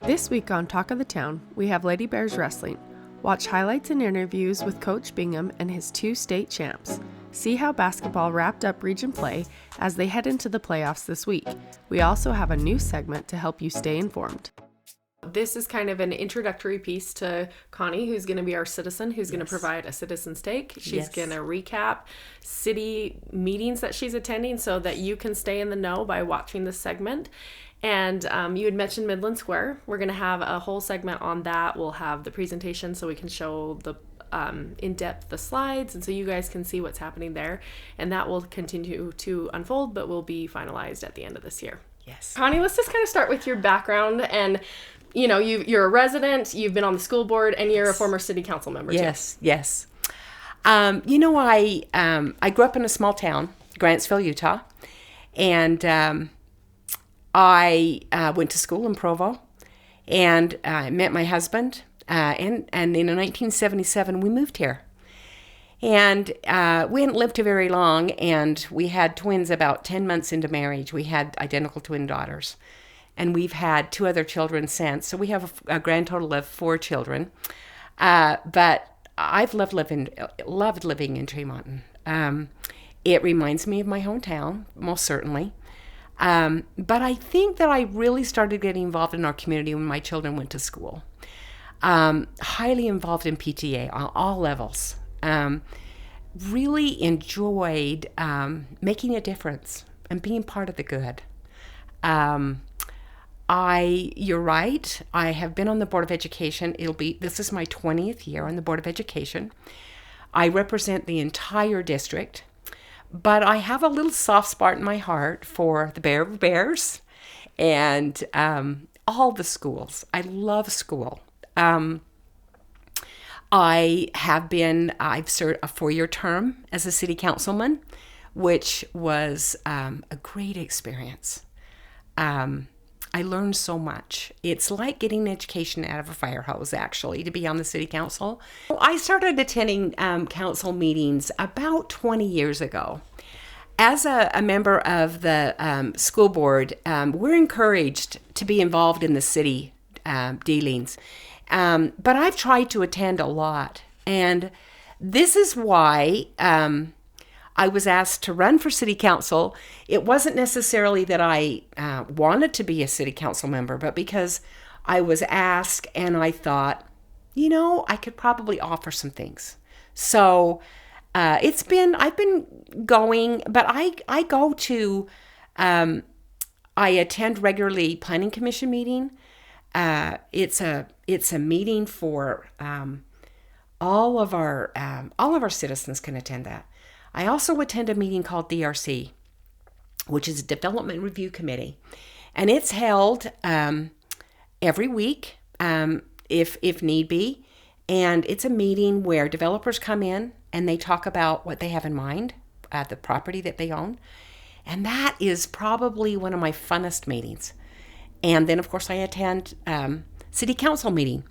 This week on Talk of the Town, we have Lady Bears Wrestling. Watch highlights and interviews with Coach Bingham and his 2 state champs. See how basketball wrapped up region play as they head into the playoffs this week. We also have a new segment to help you stay informed. This is kind of an introductory piece to Connie, who's going to be our citizen, who's going to provide a citizen's take. She's going to recap city meetings that she's attending so that you can stay in the know by watching this segment. And you had mentioned Midland Square. We're going to have a whole segment on that. We'll have the presentation so we can show the in-depth the slides, and so you guys can see what's happening there. And that will continue to unfold, but will be finalized at the end of this year. Yes. Connie, let's just kind of start with your background. And, you know, you're a resident, you've been on the school board, and you're a former city council member too. Yes. I grew up in a small town, Grantsville, Utah, and I went to school in Provo, and I met my husband, and in 1977 we moved here. And we hadn't lived here very long, and we had twins about 10 months into marriage. We had identical twin daughters, and we've had 2 other children since. So we have a grand total of 4 children. But I've loved living in Tremonton. It reminds me of my hometown, most certainly. But I think that I really started getting involved in our community when my children went to school. Highly involved in PTA on all levels. Really enjoyed making a difference and being part of the good. You're right. I have been on the Board of Education. This is my 20th year on the Board of Education. I represent the entire district. But I have a little soft spot in my heart for the Bears and all the schools. I love school. I've served a 4-year term as a city councilman, which was a great experience. I learned so much. It's like getting an education out of a fire hose, actually, to be on the city council. I started attending council meetings about 20 years ago. As a member of the school board, we're encouraged to be involved in the city dealings. But I've tried to attend a lot. And this is why I was asked to run for city council. It wasn't necessarily that I wanted to be a city council member, but because I was asked and I thought, I could probably offer some things. So I've been going, but I go to, I attend regularly planning commission meeting. It's a meeting for all of our citizens can attend that. I also attend a meeting called DRC, which is a Development Review Committee, and it's held every week, if need be. And it's a meeting where developers come in and they talk about what they have in mind, the property that they own. And that is probably one of my funnest meetings. And then, of course, I attend city council meeting.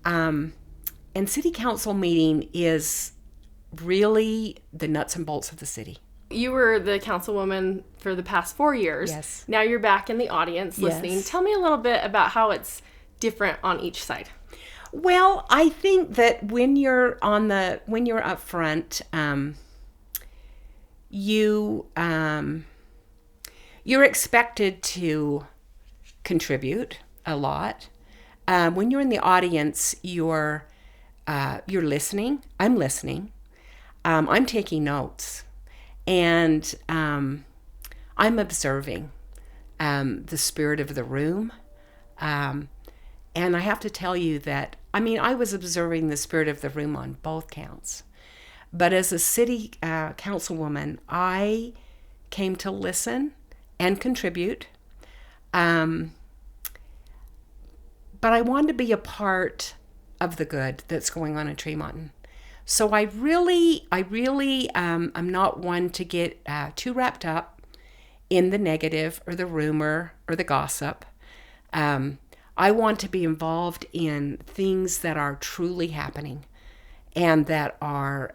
And city council meeting is really the nuts and bolts of the city. You were the councilwoman for the past 4 years. Yes. Now you're back in the audience listening. Yes. Tell me a little bit about how it's different on each side. Well, I think that when you're up front, you're expected to contribute a lot. When you're in the audience, you're listening. I'm listening. I'm taking notes, and I'm observing the spirit of the room. And I have to tell you that, I was observing the spirit of the room on both counts. But as a city councilwoman, I came to listen and contribute. But I wanted to be a part of the good that's going on in Tremonton. So I really am not one to get too wrapped up in the negative or the rumor or the gossip. I want to be involved in things that are truly happening and that are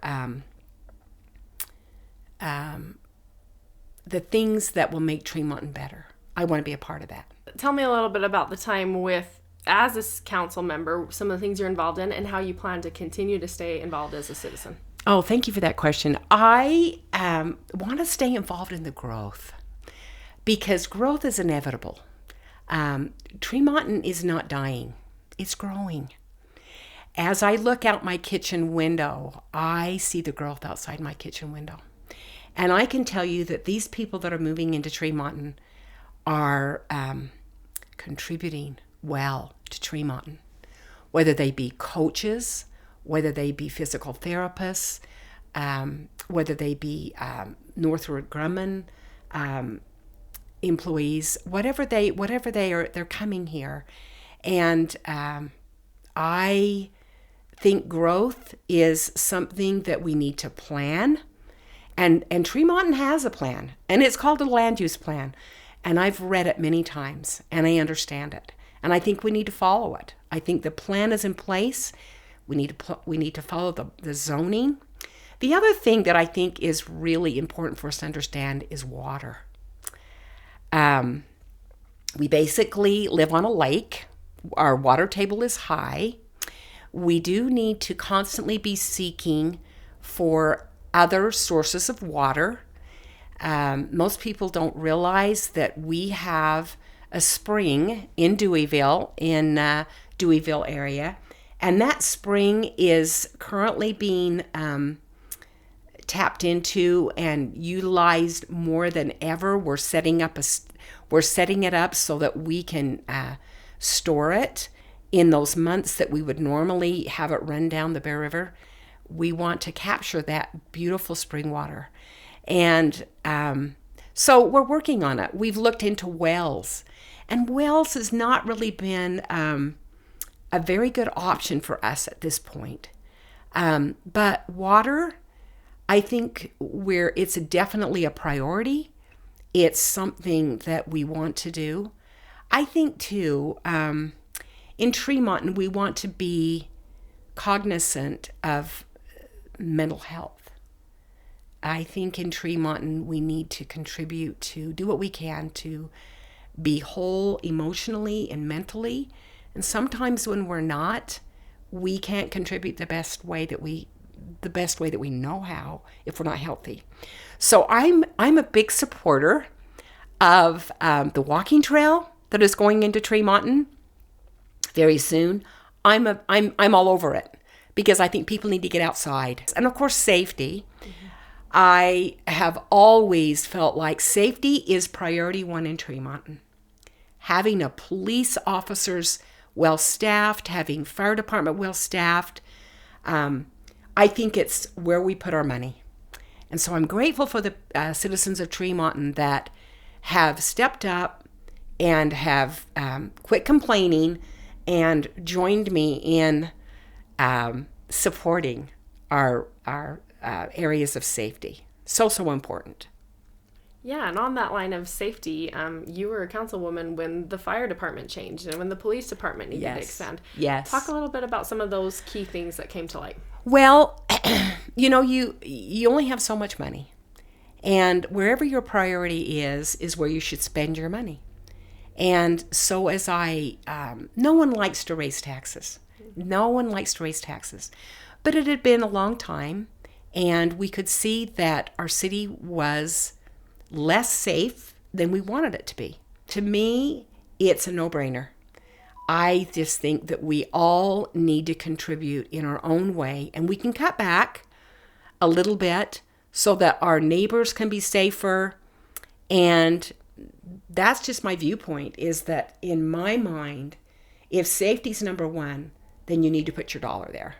the things that will make Tremonton better. I want to be a part of that. Tell me a little bit about the time with as a council member, some of the things you're involved in and how you plan to continue to stay involved as a citizen. Oh, thank you for that question. I want to stay involved in the growth because growth is inevitable. Tremonton is not dying. It's growing. As I look out my kitchen window, I see the growth outside my kitchen window. And I can tell you that these people that are moving into Tremonton are contributing well to Tremonton, whether they be coaches, whether they be physical therapists, whether they be Northrop Grumman employees, whatever they are, they're coming here. And I think growth is something that we need to plan. And Tremonton has a plan, and it's called a land use plan. And I've read it many times, and I understand it. And I think we need to follow it. I think the plan is in place. We need to follow the zoning. The other thing that I think is really important for us to understand is water. We basically live on a lake. Our water table is high. We do need to constantly be seeking for other sources of water. Most people don't realize that we have a spring in Deweyville, area, and that spring is currently being tapped into and utilized more than ever. We're setting it up so that we can store it in those months that we would normally have it run down the Bear River. We want to capture that beautiful spring water. And so we're working on it. We've looked into wells. And wells has not really been a very good option for us at this point. But water, I think it's definitely a priority. It's something that we want to do. I think, too, in Tremonton, we want to be cognizant of mental health. I think in Tremonton, we need to contribute to do what we can to be whole emotionally and mentally. And sometimes when we're not, we can't contribute the best way that we know how if we're not healthy. So I'm a big supporter of the walking trail that is going into Tremonton very soon. I'm all over it because I think people need to get outside. And of course, safety. Mm-hmm. I have always felt like safety is priority one in Tremonton. Having a police officers well-staffed, having fire department well-staffed, I think it's where we put our money. And so I'm grateful for the citizens of Tremonton that have stepped up and have quit complaining and joined me in supporting our areas of safety. So important. Yeah, and on that line of safety, you were a councilwoman when the fire department changed and when the police department needed to expand. Yes. Talk a little bit about some of those key things that came to light. Well, you only have so much money. And wherever your priority is where you should spend your money. And so no one likes to raise taxes. No one likes to raise taxes. But it had been a long time, and we could see that our city was less safe than we wanted it to be. To me, it's a no-brainer. I just think that we all need to contribute in our own way, and we can cut back a little bit so that our neighbors can be safer. And that's just my viewpoint, is that in my mind, if safety's number one, then you need to put your dollar there.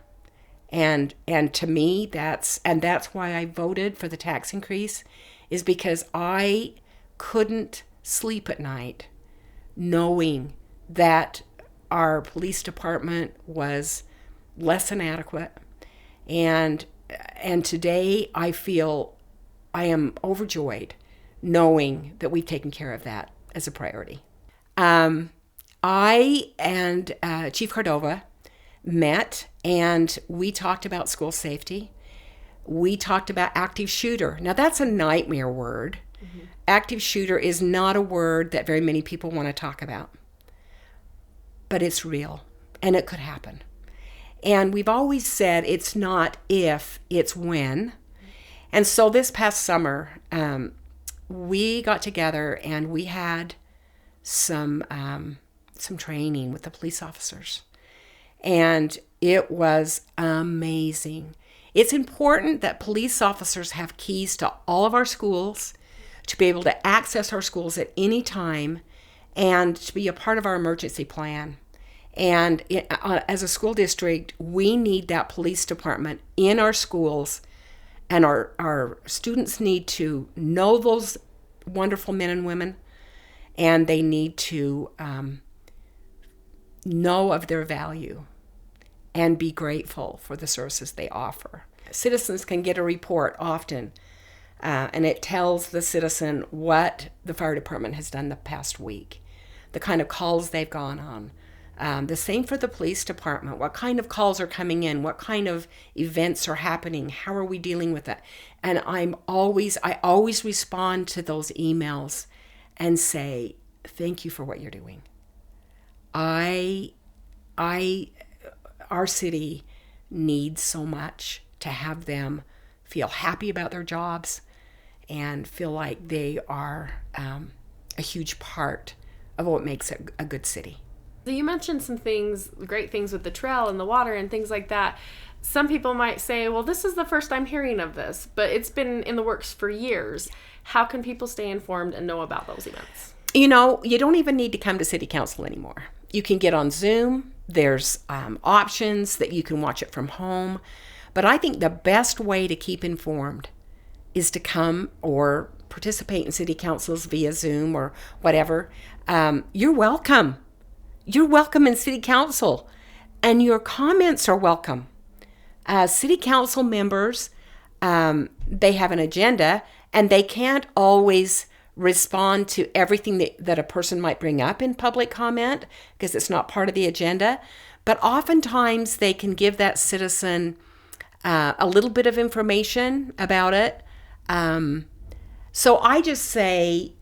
And to me, that's why I voted for the tax increase, is because I couldn't sleep at night knowing that our police department was less than adequate. And today I feel I am overjoyed knowing that we've taken care of that as a priority. I and Chief Cordova met, and we talked about school safety. We talked about active shooter. Now, that's a nightmare word. Mm-hmm. Active shooter is not a word that very many people want to talk about. but it's real, and it could happen. And we've always said it's not if, it's when. And so this past summer, we got together and we had some training with the police officers. And it was amazing. It's important that police officers have keys to all of our schools, to be able to access our schools at any time, and to be a part of our emergency plan. And as a school district, we need that police department in our schools, and our students need to know those wonderful men and women, and they need to know of their value and be grateful for the services they offer. Citizens can get a report often, and it tells the citizen what the fire department has done the past week, the kind of calls they've gone on. The same for the police department. What kind of calls are coming in? What kind of events are happening? How are we dealing with it? And I always respond to those emails and say, thank you for what you're doing. Our city needs so much to have them feel happy about their jobs and feel like they are a huge part of what makes it a good city. So you mentioned some things, great things with the trail and the water and things like that. Some people might say, well, this is the first I'm hearing of this, but it's been in the works for years. How can people stay informed and know about those events? You don't even need to come to city council anymore. You can get on Zoom. There's options that you can watch it from home. But I think the best way to keep informed is to come or participate in city councils via Zoom or whatever. You're welcome. You're welcome in city council, and your comments are welcome. City council members, they have an agenda, and they can't always respond to everything that a person might bring up in public comment because it's not part of the agenda. But oftentimes they can give that citizen a little bit of information about it. So I just say,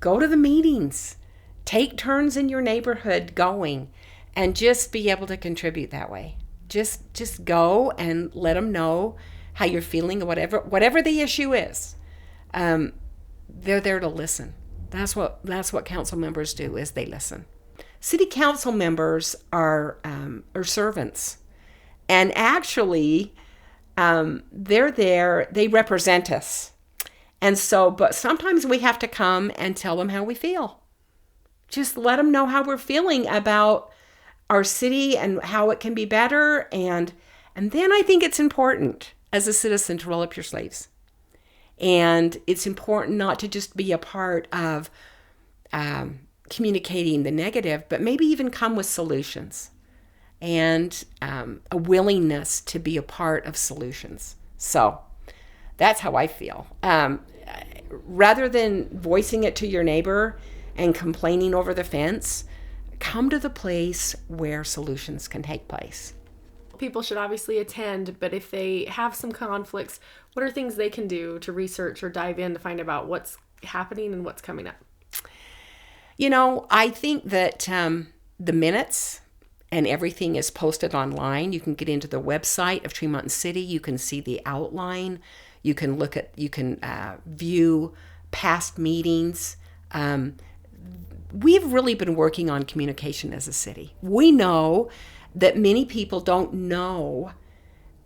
go to the meetings. Take turns in your neighborhood going, and just be able to contribute that way. Just go and let them know how you're feeling or whatever the issue is. They're there to listen. That's what council members do, is they listen. City council members are servants, and actually they're there. They represent us, and so. But sometimes we have to come and tell them how we feel. Just let them know how we're feeling about our city and how it can be better. And then I think it's important as a citizen to roll up your sleeves. And it's important not to just be a part of communicating the negative, but maybe even come with solutions and a willingness to be a part of solutions. So that's how I feel. Rather than voicing it to your neighbor and complaining over the fence, come to the place where solutions can take place. People should obviously attend, but if they have some conflicts, what are things they can do to research or dive in to find out what's happening and what's coming up? I think that the minutes and everything is posted online. You can get into the website of Tremont City. You can see the outline. You can view past meetings. We've really been working on communication as a city. We know that many people don't know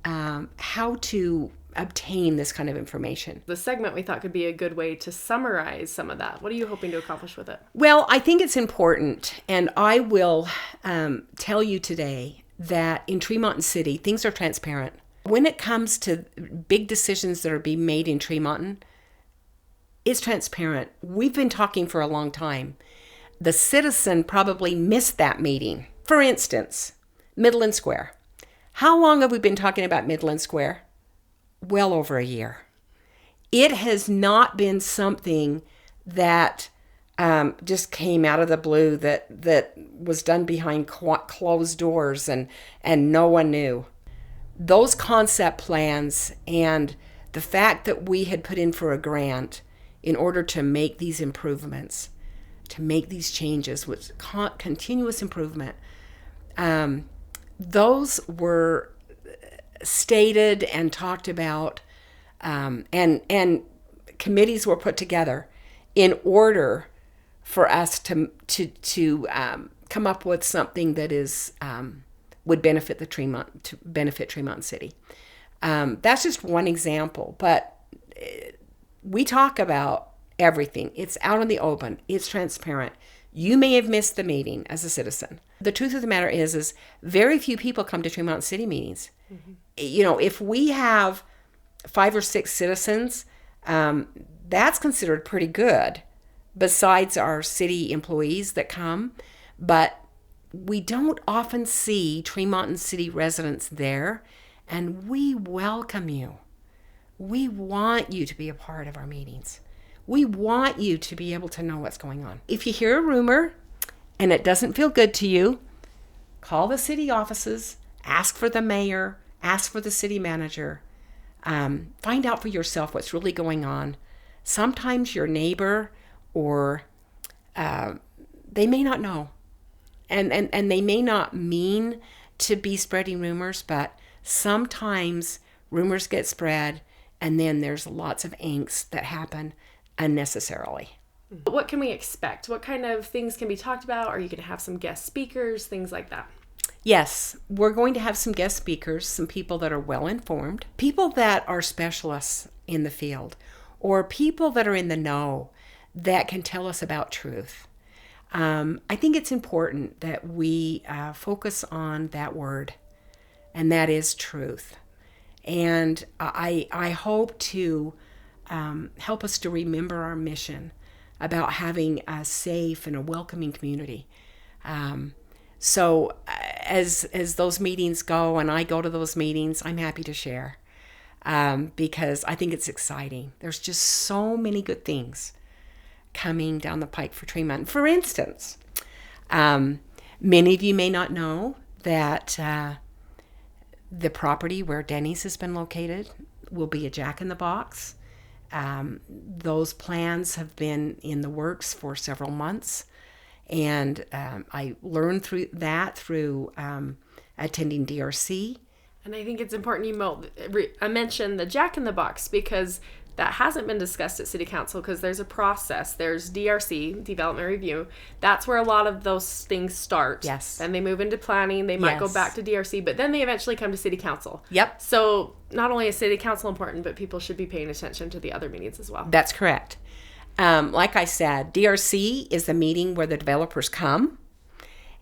how to obtain this kind of information. The segment we thought could be a good way to summarize some of that. What are you hoping to accomplish with it? Well, I think it's important, and I will tell you today that in Tremont City, things are transparent. When it comes to big decisions that are being made in Tremont, it's transparent. We've been talking for a long time. The citizen probably missed that meeting. For instance, Midland Square. How long have we been talking about Midland Square? Well over a year. It has not been something that just came out of the blue, that was done behind closed doors and no one knew. Those concept plans and the fact that we had put in for a grant in order to make these improvements to make these changes with continuous improvement. Those were stated and talked about, and committees were put together in order for us to come up with something that is would benefit Tremont City. That's just one example, but we talk about everything. It's out in the open. It's transparent. You may have missed the meeting as a citizen. The truth of the matter is very few people come to Tremont City meetings. Mm-hmm. You know, if we have 5 or 6 citizens, that's considered pretty good, besides our city employees that come. But we don't often see Tremont City residents there, and we welcome you. We want you to be a part of our meetings. We want you to be able to know what's going on. If you hear a rumor and it doesn't feel good to you, call the city offices, ask for the mayor, ask for the city manager. Find out for yourself what's really going on. Sometimes your neighbor or they may not know. And they may not mean to be spreading rumors, but sometimes rumors get spread, and then there's lots of angst that happen unnecessarily. What can we expect? What kind of things can be talked about? Are you going to have some guest speakers, things like that? Yes, we're going to have some guest speakers, some people that are well informed, people that are specialists in the field, or people that are in the know that can tell us about truth. I think it's important that we focus on that word, and that is truth. And I hope to help us to remember our mission about having a safe and a welcoming community. So as those meetings go, and I go to those meetings, I'm happy to share because I think it's exciting. There's just so many good things coming down the pike for Tremont. For instance, many of you may not know that the property where Denny's has been located will be a Jack in the Box. Those plans have been in the works for several months, and I learned through attending DRC. And I think it's important I mentioned the Jack in the Box because that hasn't been discussed at City Council, because there's a process. There's DRC, Development Review. That's where a lot of those things start. Yes. Then they move into planning. They might go back to DRC, but then they eventually come to City Council. Yep. So not only is City Council important, but people should be paying attention to the other meetings as well. That's correct. Like I said, DRC is the meeting where the developers come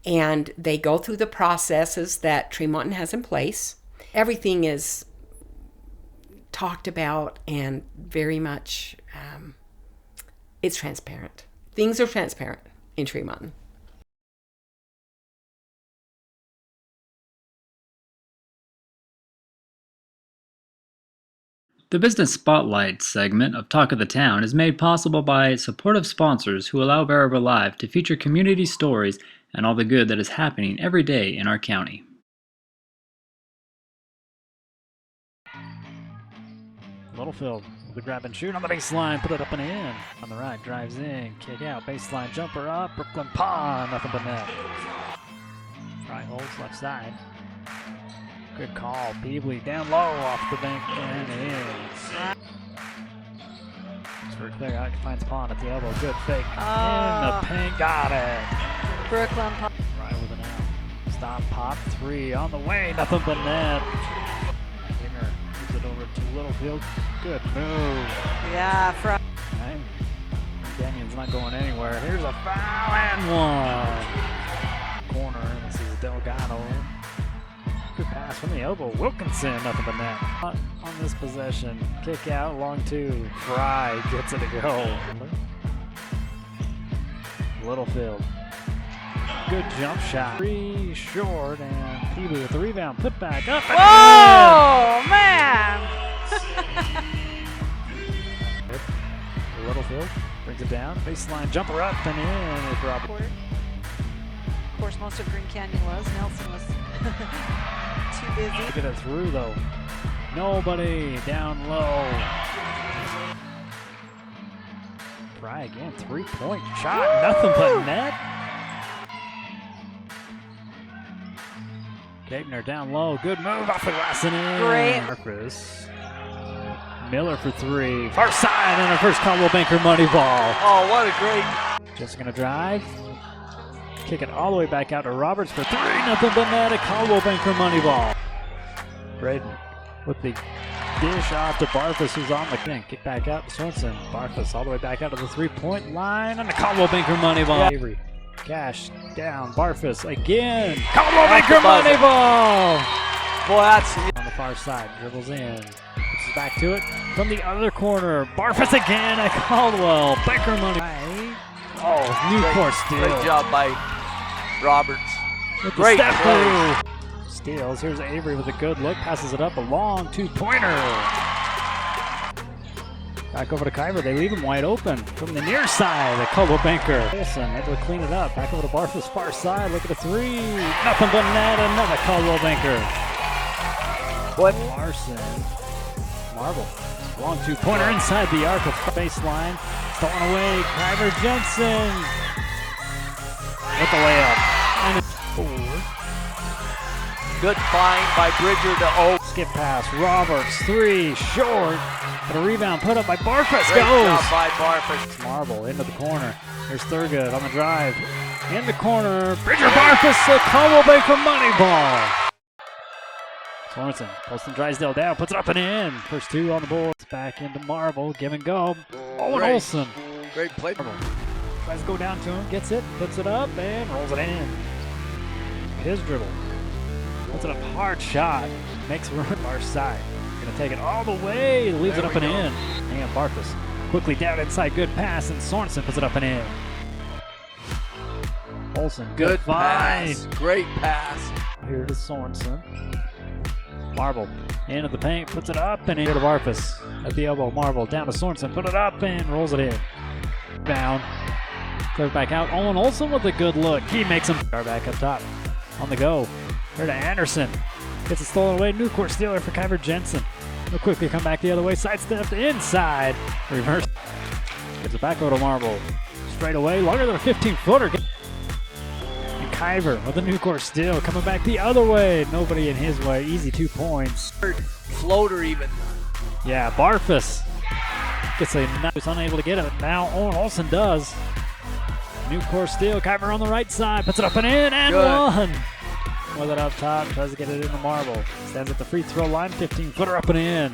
and they go through the processes that Tremont has in place. Everything is talked about and very much it's transparent. Things are transparent in Tremont. The Business Spotlight segment of Talk of the Town is made possible by supportive sponsors who allow Bear River Live to feature community stories and all the good that is happening every day in our county. Littlefield with a grab and shoot on the baseline, put it up and in. On the right, drives in, kick out, baseline, jumper up, Brooklyn Pond, nothing but net. Fry holds left side. Good call, Peebley down low off the bank and in. For clear out, finds Pond at the elbow, good fake. In the paint, got it. Brooklyn Pond. Right with an out. Stop, pop, 3 on the way, nothing but net. Winger moves it over to Littlefield. Good move. Yeah, from. Right. Daniel's not going anywhere. Here's a foul and 1. Corner, and this is Delgado. Good pass from the elbow. Wilkinson, nothing but net. On this possession, kick out, long 2. Fry gets it to go. Littlefield. Good jump shot. 3 short, and Peebley with the rebound. Put back up. Oh, man! Littlefield brings it down. Baseline jumper up and in with Robert. Of course, most of Green Canyon was. Nelson was too busy. Get it through, though. Nobody down low. Fry again, 3-point shot, nothing but net. Gagner down low, good move off the glass and in. Great. Marcus. Miller for 3, far side, and a first Caldwell Banker money ball. Oh, what a great. Just gonna drive. Kick it all the way back out to Roberts for 3, nothing but net, a Caldwell Banker money ball. Braden with the dish off to Barfus, who's on the thing. Kick back out to Swenson. Barfus all the way back out to the 3-point line, and the Caldwell Banker money ball. Yeah. Avery, Cash down, Barfus again. Caldwell Banker money ball! Boy, that's. On the far side, dribbles in. Puts it back to it from the other corner. Barfus again at Caldwell. Banker money. Oh, new court steal. Great job by Roberts. With the Great step play. through. Steals. Here's Avery with a good look. Passes it up a long 2-pointer. Back over to Kyver. They leave him wide open from the near side. The Caldwell Banker. Wilson able to clean it up. Back over to Barfus, far side. Look at the 3. Nothing but net. Another Caldwell Banker. What? Larson. Marble. Long 2-pointer inside the arc of baseline. Stolen away. Kyver Jensen. With the layup. And it's 4. Good find by Bridger to Oak. Skip pass, Roberts, 3, short, but a rebound put up by Barfus, Great goes! job by Barfus. Marble into the corner, here's Thurgood on the drive, in the corner, Bridger Barfus, the Caldwell Banker money ball! Sorensen, posting Drysdale down, puts it up and in, first 2 on the board, it's back into Marble, give and go, Owen Great. Olsen. Great play. Tries to go down to him, gets it, puts it up, and rolls it in. His dribble. Puts it up, hard shot, makes room far side. Gonna take it all the way, leaves it up and in. And Barfus quickly down inside, good pass, and Sorensen puts it up and in. Olsen, good find. pass. Great pass. Here to Sorensen. Marble into the paint, puts it up and in. Here to Barfus at the elbow. Marble down to Sorensen, put it up and rolls it in. Down, clears back out. Owen Olsen with a good look. He makes him back up top. On the go. Here to Anderson. Gets it stolen away. New court stealer for Kyver Jensen. He'll quickly come back the other way. Sidestep inside. Reverse. Gets it back over to Marble. Straight away. Longer than a 15-footer. And Kyver with a new court steal. Coming back the other way. Nobody in his way. Easy 2 points. Floater even. Yeah, Barfus gets a nice, unable to get it. Now Owen Olsen does. New court steal. Kyver on the right side. Puts it up and in and Good. one. With it up top, tries to get it into Marble. Stands at the free throw line, 15-footer up and in.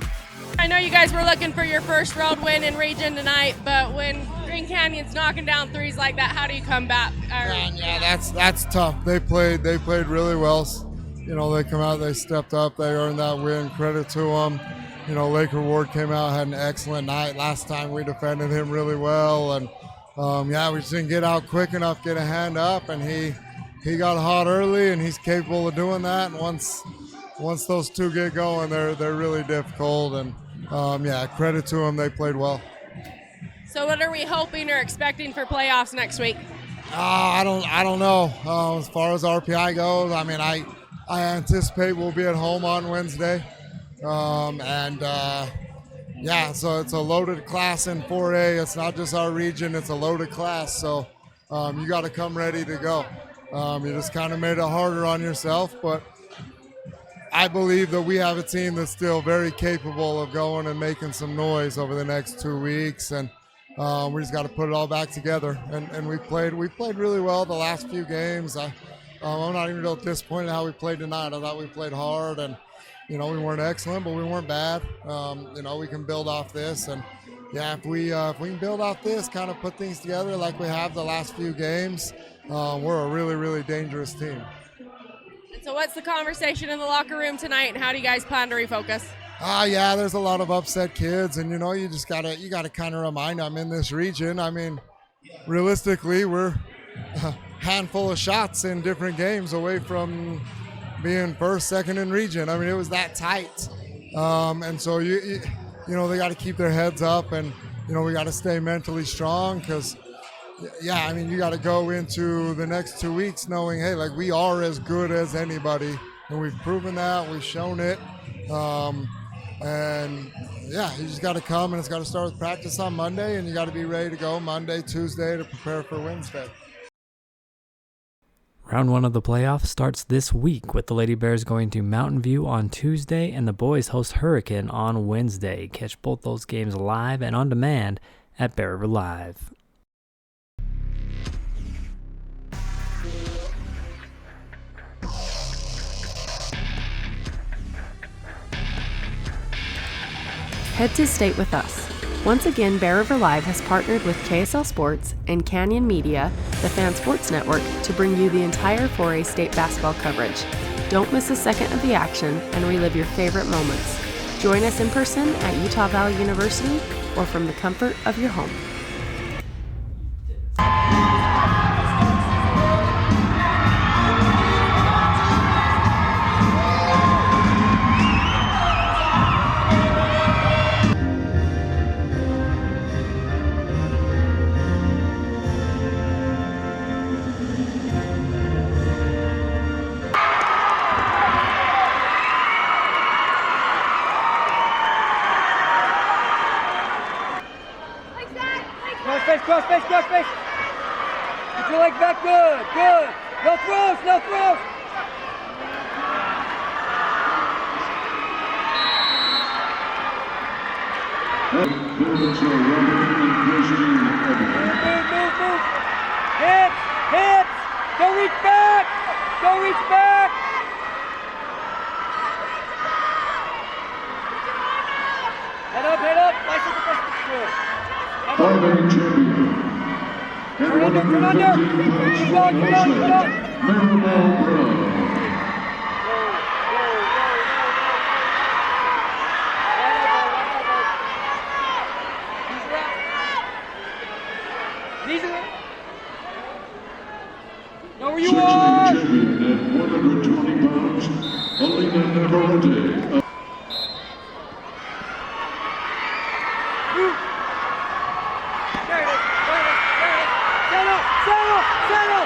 I know you guys were looking for your first road win in region tonight, but when Green Canyon's knocking down threes like that, how do you come back? Yeah, that's tough. They played really well. You know, they come out, they stepped up, they earned that win. Credit to them. You know, Laker Ward came out, had an excellent night. Last time we defended him really well, and we just didn't get out quick enough, get a hand up, and he got hot early, and he's capable of doing that. And once those 2 get going, they're really difficult. And credit to them, they played well. So what are we hoping or expecting for playoffs next week? I don't know. As far as RPI goes, I mean, I anticipate we'll be at home on Wednesday, so it's a loaded class in 4A. It's not just our region; it's a loaded class. So you got to come ready to go. You just kind of made it harder on yourself, but I believe that we have a team that's still very capable of going and making some noise over the next 2 weeks, and we just got to put it all back together. And we played really well the last few games. I'm not even real disappointed how we played tonight. I thought we played hard, and we weren't excellent, but we weren't bad. We can build off this, and if we can build off this, kind of put things together like we have the last few games. We're a really, really dangerous team. And so what's the conversation in the locker room tonight, and how do you guys plan to refocus? There's a lot of upset kids, and you just gotta kind of remind them in this region. I mean, realistically, we're a handful of shots in different games away from being first, second in region. I mean, it was that tight, and so they got to keep their heads up, and we got to stay mentally strong because. Yeah, I mean, you got to go into the next 2 weeks knowing, hey, like we are as good as anybody, and we've proven that, we've shown it, and yeah, you just got to come, and it's got to start with practice on Monday, and you got to be ready to go Monday, Tuesday to prepare for Wednesday. Round 1 of the playoffs starts this week with the Lady Bears going to Mountain View on Tuesday and the boys host Hurricane on Wednesday. Catch both those games live and on demand at Bear River Live. Head to state with us. Once again, Bear River Live has partnered with KSL Sports and Canyon Media, the Fan Sports Network, to bring you the entire 4A state basketball coverage. Don't miss a second of the action and relive your favorite moments. Join us in person at Utah Valley University or from the comfort of your home. Cross space. Get your leg back, good. No throws. Move. Hips. Don't reach back. Head up. Nice with the first good. 5A champion. And 113 pounds Maribel Brown. Know where you are. 6A champion at 120 pounds, Alina Navarrete. Settle!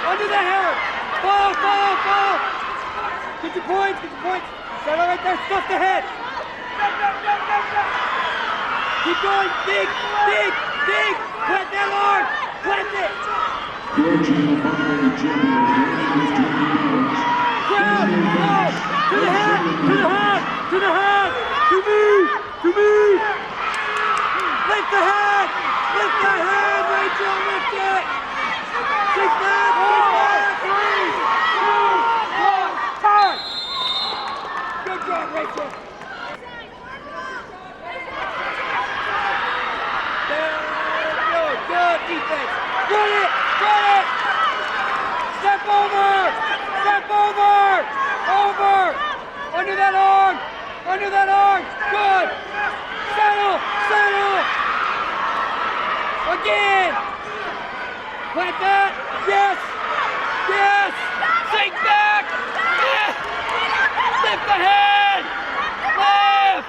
Under the hair! Fall! Get your points! Settle right there, stuff the head! Keep going, dig! Plant that arm! Plant it! Approaching the 5A champion at 120 pounds. To the head! To me! Lift the head, Rachel, lift it! Take that! 3, 2, 1, time! Good job, Rachel! Good defense! Run it! Step over! Under that arm! Good! Settle! Again! Plant that! Yes! Sink back! Yes! Lift the head! Lift!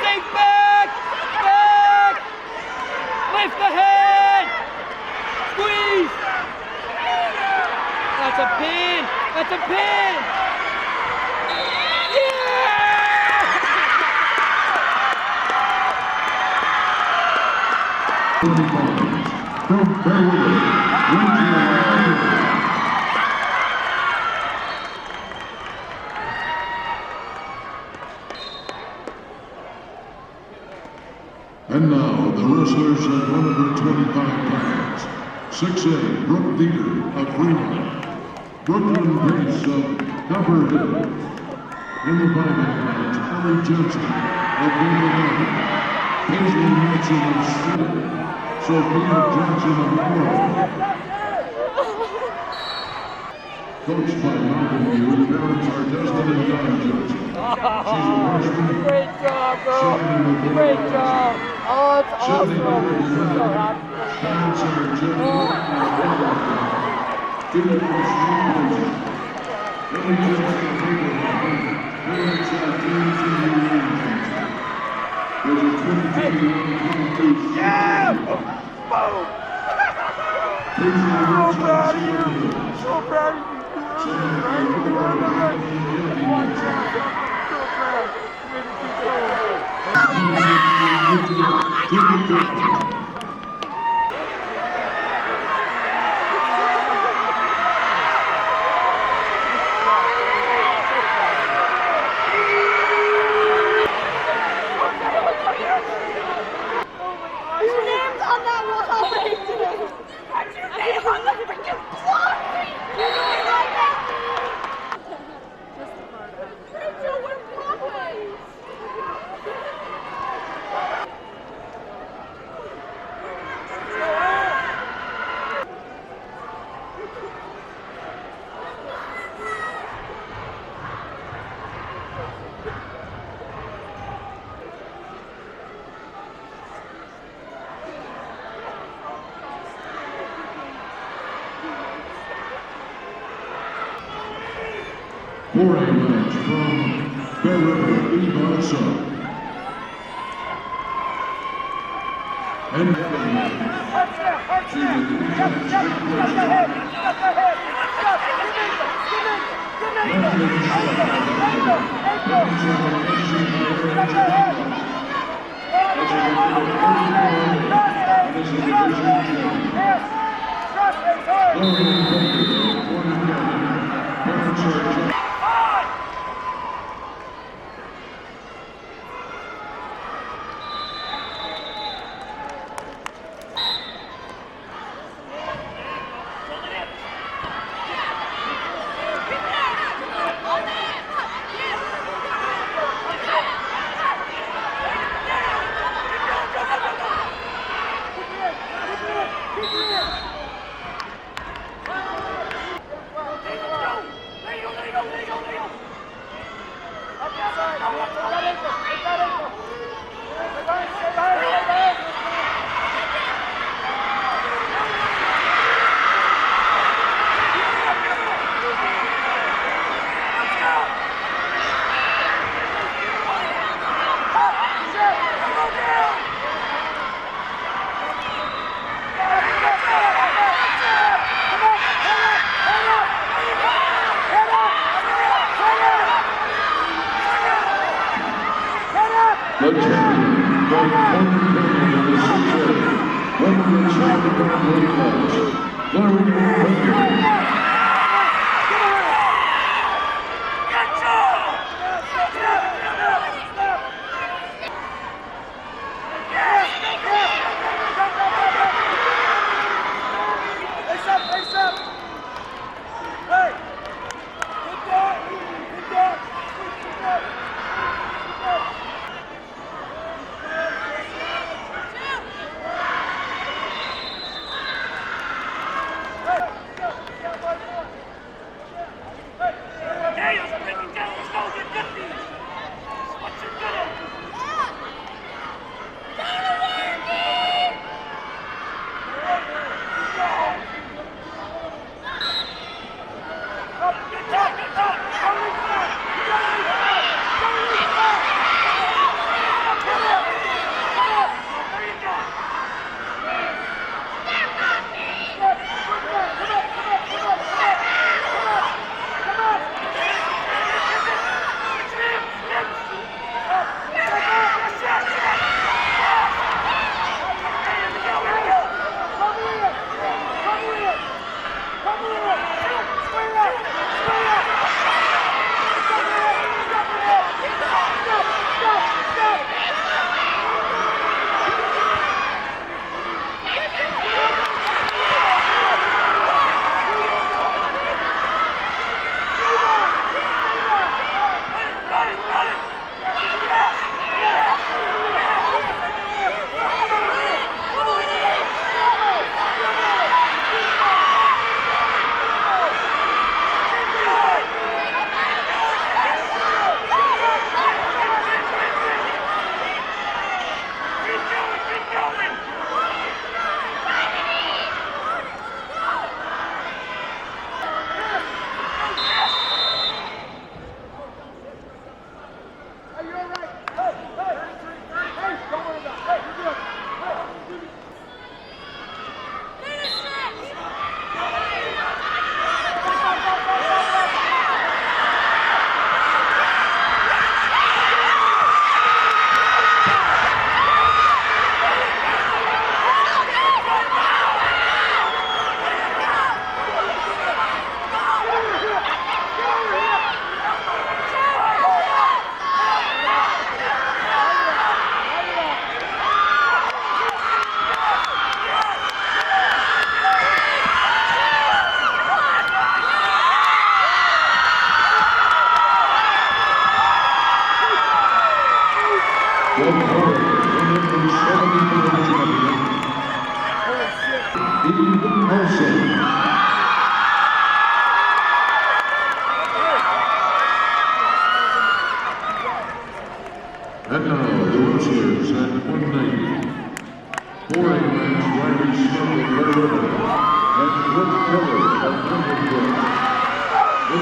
Sink back! Lift the head! Squeeze! That's a pin! From Bear River, and now the wrestlers at 125 pounds. 6A, Brooke Dieter of Fremont. Brooklyn Pace of Copperhead. In the 5A match, Ellie Johnson of Villanova. Paisley Manson of Stewart. Sophia Johnson of Florida. Coached by Mountain View, parents are Dustin and Don Johnson. She's a freshman. Great job, girl! Great job! Oh, it's awesome! So happy. Parents are Jennifer Jimmy Johnson. Ellie Johnson of Florida. Parents are James and Johnson. There's a 22-year-old Yeah! Boom! So proud of you. So proud. 4A match from Bear River, Eva Sun. And the champion from Connie Archibald in the 6A, represents the Lady Bears, Larry Baker. And now the wrestlers at 190. 4A match Riley Smith of Bear River and Brooke Keller of Cumberland. of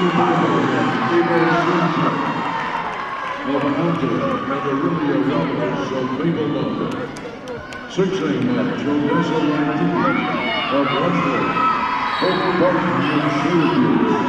Hunter and Olivia Ramos of Maplewood. 6A match, Odessa Martinez of Westwood. Hope Barton of Syracuse.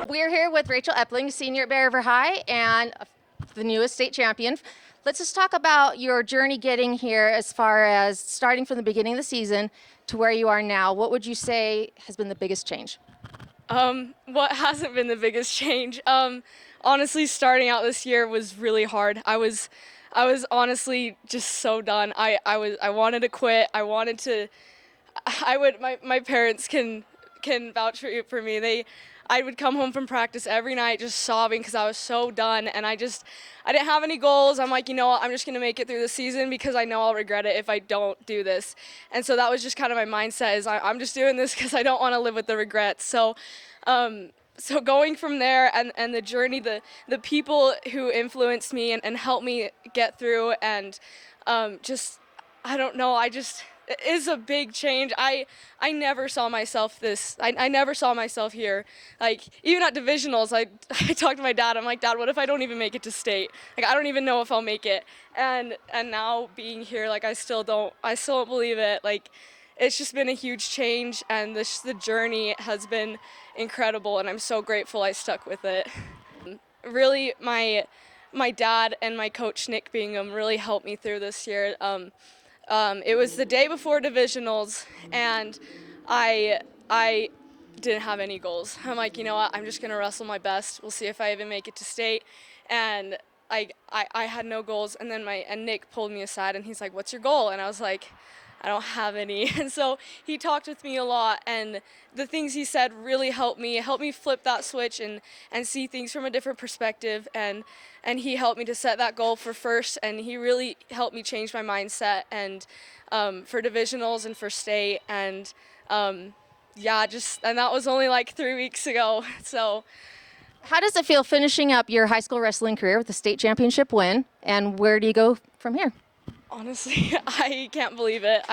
We're here with Rachel Epling, senior at Bear River High and the newest state champion. Let's just talk about your journey getting here as far as starting from the beginning of the season to where you are now. What would you say has been the biggest change? What hasn't been the biggest change? Honestly, starting out this year was really hard. I was honestly just so done. I wanted to quit. My parents can vouch for me. I would come home from practice every night just sobbing because I was so done, and I didn't have any goals. I'm like, you know what, I'm just going to make it through the season because I know I'll regret it if I don't do this. And so that was just kind of my mindset, is I'm just doing this because I don't want to live with the regrets. So going from there and the journey, the people who influenced me and helped me get through, and I don't know, it is a big change. I never saw myself I never saw myself here. Like, even at divisionals, I talked to my dad. I'm like, Dad, what if I don't even make it to state? Like, I don't even know if I'll make it. And now being here, like, I still don't believe it. Like, it's just been a huge change, and the journey has been incredible, and I'm so grateful I stuck with it. Really, my dad and my coach, Nick Bingham, really helped me through this year. It was the day before divisionals, and I didn't have any goals. I'm like, you know what, I'm just going to wrestle my best. We'll see if I even make it to state. And I had no goals, and then Nick pulled me aside, and he's like, what's your goal? And I was like, I don't have any. And so he talked with me a lot, and the things he said really helped me flip that switch and see things from a different perspective. And he helped me to set that goal for first, and he really helped me change my mindset and for divisionals and for state. And and that was only like 3 weeks ago. So How does it feel finishing up your high school wrestling career with the state championship win, and where do you go from here? honestly, I can't believe it.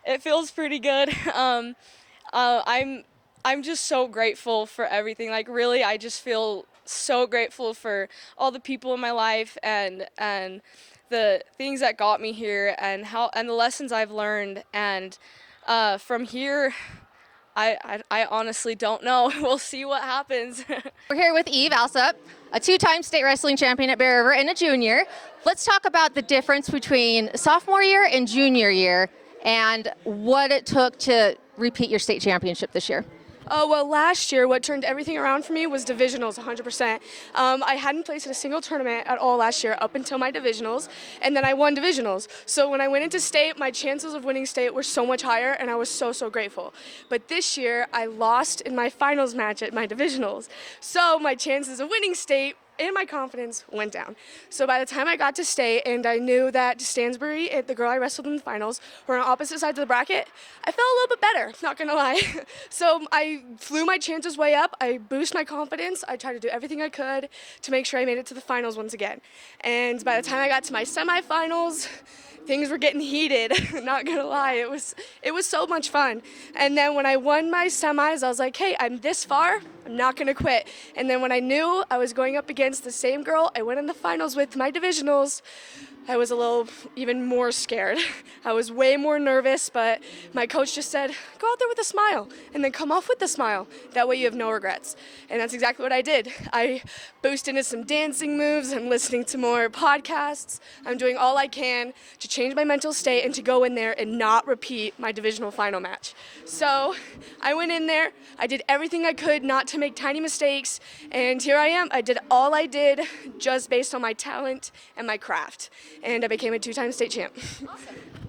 It feels pretty good. I'm just so grateful for everything. Like, really, I just feel so grateful for all the people in my life and the things that got me here and the lessons I've learned. And from here, I honestly don't know. We'll see what happens. We're here with Eve Alsop, a two-time state wrestling champion at Bear River and a junior. Let's talk about the difference between sophomore year and junior year and what it took to repeat your state championship this year. Well, last year, what turned everything around for me was divisionals, 100%. I hadn't placed in a single tournament at all last year up until my divisionals, and then I won divisionals. So when I went into state, my chances of winning state were so much higher, and I was so, so grateful. But this year, I lost in my finals match at my divisionals. So my chances of winning state and my confidence went down. So by the time I got to state and I knew that Stansbury, the girl I wrestled in the finals, were on opposite sides of the bracket, I felt a little bit better, not gonna lie. So I flew my chances way up, I boosted my confidence, I tried to do everything I could to make sure I made it to the finals once again. And by the time I got to my semifinals, things were getting heated, not gonna lie. It was so much fun. And then when I won my semis, I was like, hey, I'm this far, I'm not gonna quit. And then when I knew I was going up against the same girl I went in the finals with my divisionals, I was a little even more scared. I was way more nervous, but my coach just said, go out there with a smile and then come off with a smile. That way you have no regrets. And that's exactly what I did. I boosted into some dancing moves. I'm listening to more podcasts. I'm doing all I can to change my mental state and to go in there and not repeat my divisional final match. So I went in there. I did everything I could not to make tiny mistakes. And here I am. I did all I did just based on my talent and my craft. And I became a 2-time state champ.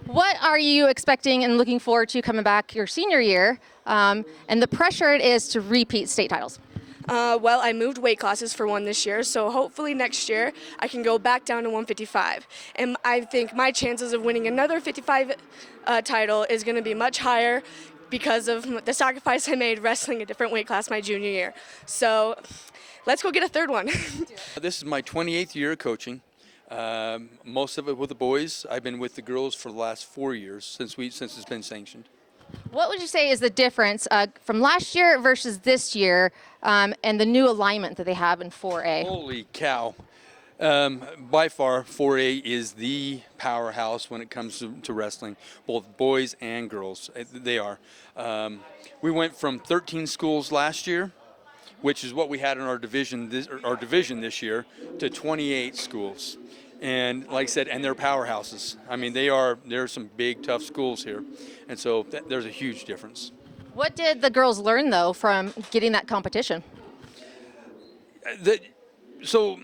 What are you expecting and looking forward to coming back your senior year, and the pressure it is to repeat state titles? Well, I moved weight classes for one this year, so hopefully next year I can go back down to 155. And I think my chances of winning another 55 title is going to be much higher because of the sacrifice I made wrestling a different weight class my junior year. So let's go get a third one. This is my 28th year of coaching. Most of it with the boys. I've been with the girls for the last 4 years since it's been sanctioned. What would you say is the difference from last year versus this year, and the new alignment that they have in 4A? Holy cow. By far, 4A is the powerhouse when it comes to wrestling, both boys and girls. They are. We went from 13 schools last year, which is what we had in our division this year, to 28 schools. And like I said, and they're powerhouses. I mean, there are some big, tough schools here. And so there's a huge difference. What did the girls learn, though, from getting that competition? So,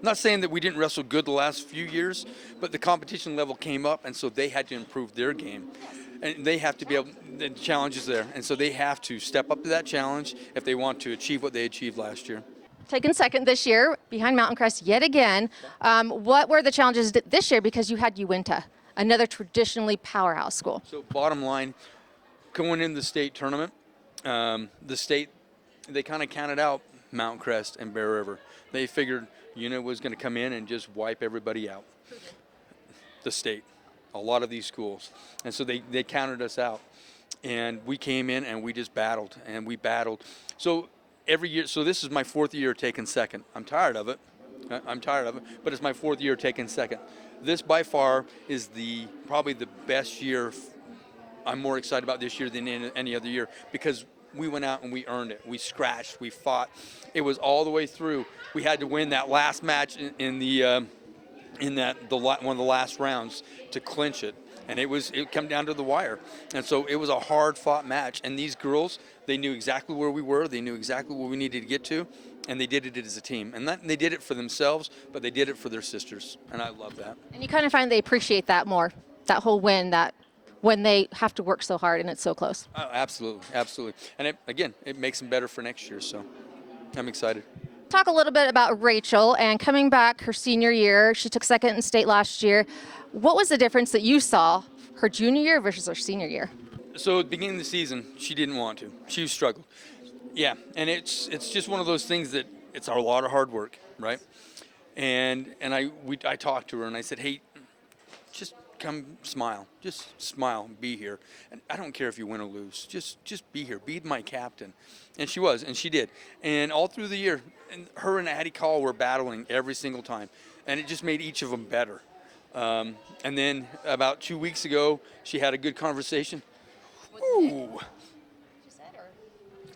not saying that we didn't wrestle good the last few years, but the competition level came up, and so they had to improve their game. And they have to be able, the challenge is there. And so they have to step up to that challenge if they want to achieve what they achieved last year. Taken second this year behind Mountain Crest yet again. What were the challenges this year, because you had Uinta, another traditionally powerhouse school? So bottom line, going in the state tournament, the state, they kind of counted out Mountain Crest and Bear River. They figured Una was going to come in and just wipe everybody out. The state, a lot of these schools. And so they counted us out. And we came in and we just battled, and we battled. So every year, so this is my 4th year taking second. I'm tired of it, but it's my 4th year taking second. This by far is probably the best year. I'm more excited about this year than any other year, because we went out and we earned it. We scratched, we fought. It was all the way through. We had to win that last match in one of the last rounds to clinch it. And it came down to the wire. And so it was a hard-fought match. And these girls, they knew exactly where we were. They knew exactly where we needed to get to. And they did it as a team. And they did it for themselves, but they did it for their sisters. And I love that. And you kind of find they appreciate that more, that whole win, that when they have to work so hard and it's so close. Oh, absolutely, absolutely. And it makes them better for next year. So I'm excited. Talk a little bit about Rachel and coming back her senior year. She took second in state last year. What was the difference that you saw her junior year versus her senior year? So at the beginning of the season, she didn't want to. She struggled. Yeah, and it's just one of those things that it's a lot of hard work, right? And I talked to her and I said, hey, just come smile. Just smile, be here. And I don't care if you win or lose. Just be here. Be my captain. And she was, and she did. And all through the year, and her and Addie Call were battling every single time. And it just made each of them better. And then about 2 weeks ago, she had a good conversation. Ooh.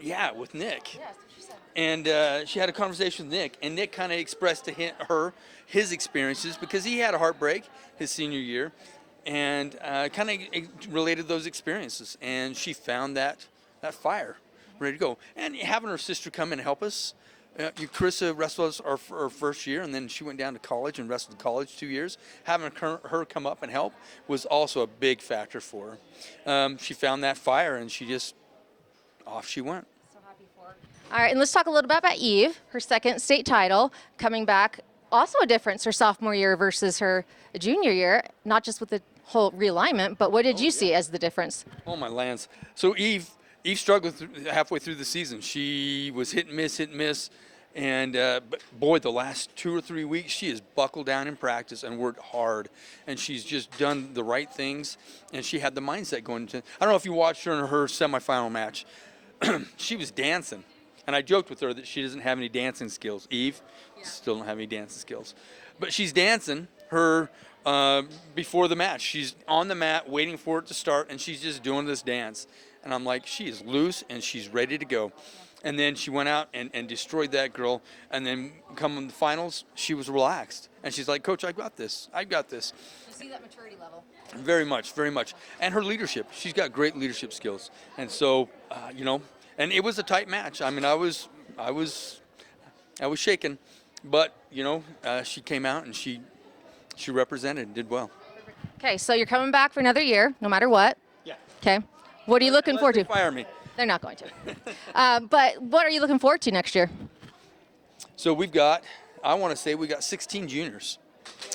Yeah, with Nick. Yes, she said. And she had a conversation with Nick, and Nick kind of expressed to her his experiences, because he had a heartbreak his senior year, and kind of related those experiences. And she found that fire, ready to go. And having her sister come in and help us. Carissa wrestled us our first year, and then she went down to college and wrestled college 2 years. Having her come up and help was also a big factor for her. She found that fire, and off she went. So happy for her. All right, and let's talk a little bit about Eve, her second state title, coming back. Also a difference her sophomore year versus her junior year, not just with the whole realignment, but what did you see as the difference? Oh, my lands. So Eve struggled halfway through the season. She was hit and miss. And but boy, the last 2 or 3 weeks, she has buckled down in practice and worked hard. And she's just done the right things. And she had the mindset going into, I don't know if you watched her in her semifinal match. She was dancing. And I joked with her that she doesn't have any dancing skills. Eve still don't have any dancing skills. But she's dancing. Her before the match. She's on the mat waiting for it to start, and she's just doing this dance. And I'm like, she is loose and she's ready to go. And then she went out and destroyed that girl. And then come in the finals, she was relaxed. And she's like, Coach, I got this. I got this. You see that maturity level? Very much, very much. And her leadership. She's got great leadership skills. And so, and it was a tight match. I mean, I was shaken. But, she came out and she represented and did well. Okay, so you're coming back for another year, no matter what. Yeah. Okay. What are you looking forward to? Fire me. They're not going to. But what are you looking forward to next year? So we got 16 juniors.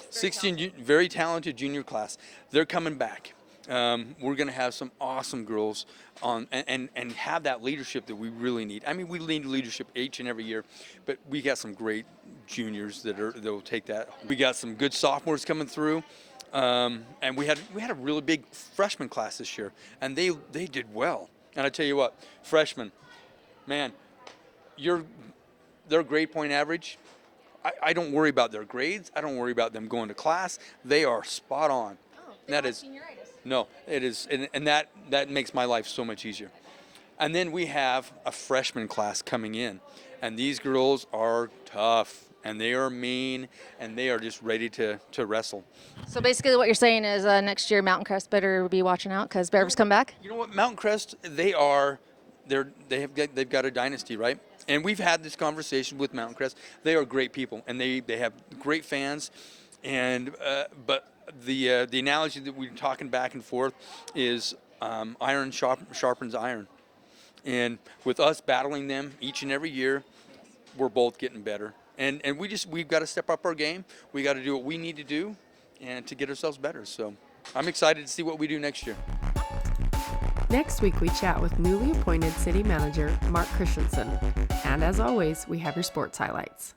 16 very talented junior class. They're coming back. We're going to have some awesome girls on and have that leadership that we really need. I mean, we need leadership each and every year, but we got some great juniors that will take that. We got some good sophomores coming through. And we had a really big freshman class this year, and they did well. And I tell you what, freshmen, man, their grade point average, I don't worry about their grades. I don't worry about them going to class. They are spot on. Oh, that is no, it is, and that makes my life so much easier. And then we have a freshman class coming in, and these girls are tough. And they are mean, and they are just ready to wrestle. So basically what you're saying is next year Mountain Crest better be watching out because Bear River's come back? You know what, Mountain Crest, they've got a dynasty, right? And we've had this conversation with Mountain Crest. They are great people, and they have great fans. And but the analogy that we're talking back and forth is iron sharpens iron. And with us battling them each and every year, we're both getting better. And we've got to step up our game. We got to do what we need to do and to get ourselves better. So I'm excited to see what we do next year. Next week, we chat with newly appointed city manager Mark Christensen. And as always, we have your sports highlights.